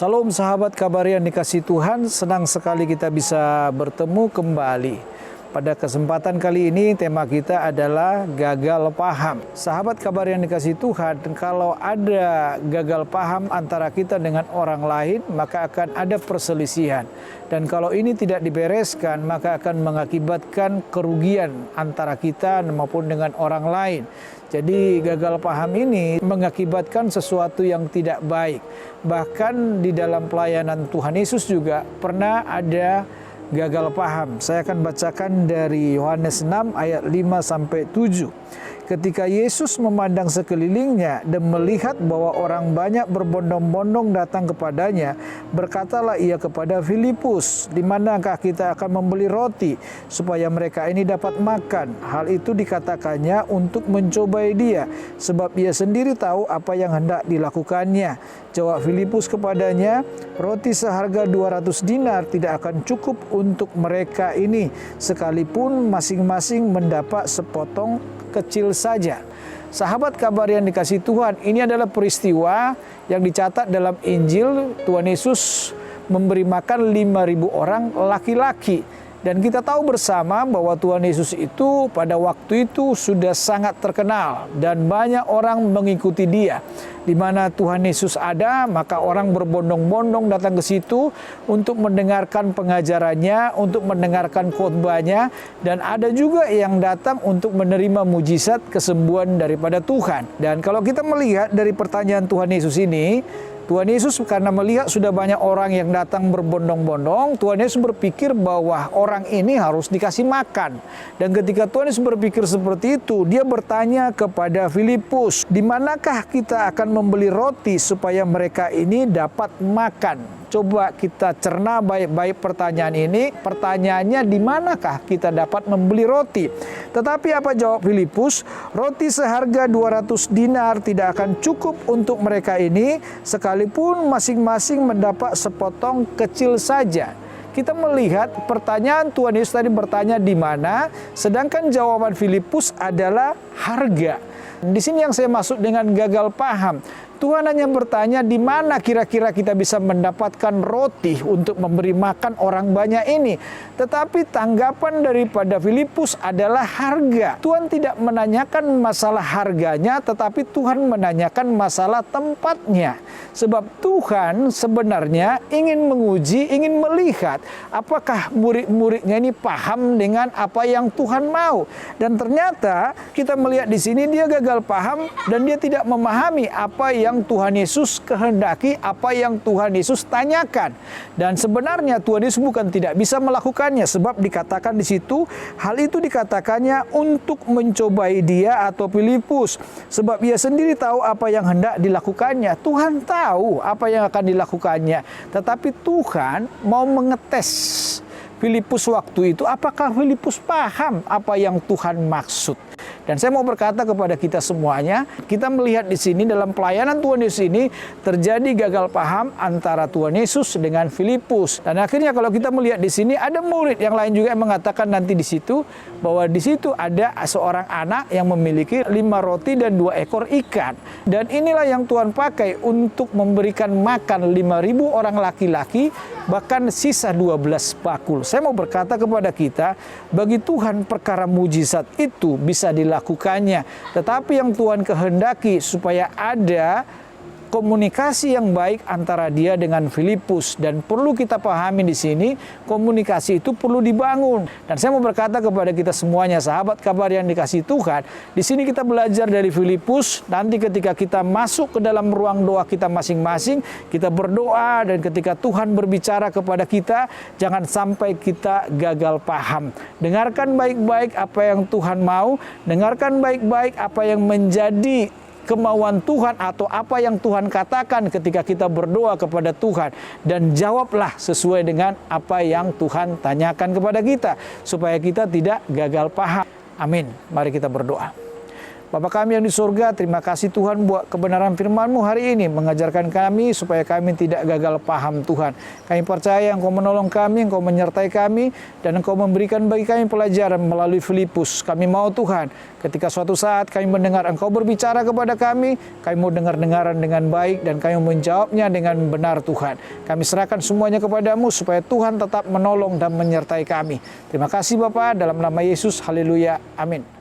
Salam sahabat kabar yang dikasihi Tuhan, senang sekali kita bisa bertemu kembali. Pada kesempatan kali ini tema kita adalah gagal paham. Sahabat kabar yang dikasihi Tuhan, kalau ada gagal paham antara kita dengan orang lain, maka akan ada perselisihan. Dan kalau ini tidak dibereskan, maka akan mengakibatkan kerugian antara kita maupun dengan orang lain. Jadi gagal paham ini mengakibatkan sesuatu yang tidak baik. Bahkan di dalam pelayanan Tuhan Yesus juga pernah ada gagal paham. Saya akan bacakan dari Yohanes 6 ayat 5-7. Ketika Yesus memandang sekelilingnya dan melihat bahwa orang banyak berbondong-bondong datang kepadanya, berkatalah ia kepada Filipus, "Di manakah kita akan membeli roti supaya mereka ini dapat makan?" Hal itu dikatakannya untuk mencobai dia, sebab ia sendiri tahu apa yang hendak dilakukannya. Jawab Filipus kepadanya, "Roti seharga 200 dinar tidak akan cukup untuk mereka ini, sekalipun masing-masing mendapat sepotong kecil saja." Sahabat kabar yang dikasihi Tuhan, ini adalah peristiwa yang dicatat dalam Injil. Tuhan Yesus memberi makan 5.000 orang laki-laki. Dan kita tahu bersama bahwa Tuhan Yesus itu pada waktu itu sudah sangat terkenal dan banyak orang mengikuti dia. Di mana Tuhan Yesus ada, maka orang berbondong-bondong datang ke situ untuk mendengarkan pengajarannya, untuk mendengarkan khotbahnya, dan ada juga yang datang untuk menerima mujizat kesembuhan daripada Tuhan. Dan kalau kita melihat dari pertanyaan Tuhan Yesus ini, Tuhan Yesus karena melihat sudah banyak orang yang datang berbondong-bondong, Tuhan Yesus berpikir bahwa orang ini harus dikasih makan. Dan ketika Tuhan Yesus berpikir seperti itu, dia bertanya kepada Filipus, "Di manakah kita akan membeli roti supaya mereka ini dapat makan?" Coba kita cerna baik-baik pertanyaan ini. Pertanyaannya, di manakah kita dapat membeli roti? Tetapi apa jawab Filipus? "Roti seharga 200 dinar tidak akan cukup untuk mereka ini, sekalipun masing-masing mendapat sepotong kecil saja." Kita melihat pertanyaan Tuhan Yesus tadi bertanya di mana, sedangkan jawaban Filipus adalah harga. Di sini yang saya maksud dengan gagal paham. Tuhan hanya bertanya di mana kira-kira kita bisa mendapatkan roti untuk memberi makan orang banyak ini. Tetapi tanggapan daripada Filipus adalah harga. Tuhan tidak menanyakan masalah harganya, tetapi Tuhan menanyakan masalah tempatnya. Sebab Tuhan sebenarnya ingin menguji, ingin melihat apakah murid-muridnya ini paham dengan apa yang Tuhan mau. Dan ternyata kita melihat di sini dia gagal paham dan dia tidak memahami apa yang Tuhan Yesus kehendaki, apa yang Tuhan Yesus tanyakan. Dan sebenarnya Tuhan Yesus bukan tidak bisa melakukannya, sebab dikatakan di situ hal itu dikatakannya untuk mencobai dia atau Filipus, sebab ia sendiri tahu apa yang hendak dilakukannya. Tuhan tahu apa yang akan dilakukannya, tetapi Tuhan mau mengetes Filipus waktu itu, apakah Filipus paham apa yang Tuhan maksud. Dan saya mau berkata kepada kita semuanya, kita melihat di sini dalam pelayanan Tuhan Yesus ini terjadi gagal paham antara Tuhan Yesus dengan Filipus. Dan akhirnya kalau kita melihat di sini ada murid yang lain juga yang mengatakan nanti di situ bahwa di situ ada seorang anak yang memiliki 5 roti dan 2 ekor ikan. Dan inilah yang Tuhan pakai untuk memberikan makan 5.000 orang laki-laki, bahkan sisa 12 bakul. Saya mau berkata kepada kita, bagi Tuhan perkara mujizat itu bisa dilakukannya. Tetapi yang Tuhan kehendaki supaya ada komunikasi yang baik antara dia dengan Filipus. Dan perlu kita pahami di sini, komunikasi itu perlu dibangun. Dan saya mau berkata kepada kita semuanya, sahabat kabar yang dikasihi Tuhan, di sini kita belajar dari Filipus. Nanti ketika kita masuk ke dalam ruang doa kita masing-masing, kita berdoa, dan ketika Tuhan berbicara kepada kita, jangan sampai kita gagal paham. Dengarkan baik-baik apa yang Tuhan mau, dengarkan baik-baik apa yang menjadi kemauan Tuhan atau apa yang Tuhan katakan ketika kita berdoa kepada Tuhan, dan jawablah sesuai dengan apa yang Tuhan tanyakan kepada kita supaya kita tidak gagal paham. Amin. Mari kita berdoa. Bapa kami yang di surga, terima kasih Tuhan buat kebenaran firman-Mu hari ini, mengajarkan kami supaya kami tidak gagal paham Tuhan. Kami percaya Engkau menolong kami, Engkau menyertai kami, dan Engkau memberikan bagi kami pelajaran melalui Filipus. Kami mau Tuhan, ketika suatu saat kami mendengar Engkau berbicara kepada kami mau dengar-dengaran dengan baik, dan kami menjawabnya dengan benar Tuhan. Kami serahkan semuanya kepadamu supaya Tuhan tetap menolong dan menyertai kami. Terima kasih Bapa, dalam nama Yesus, haleluya, amin.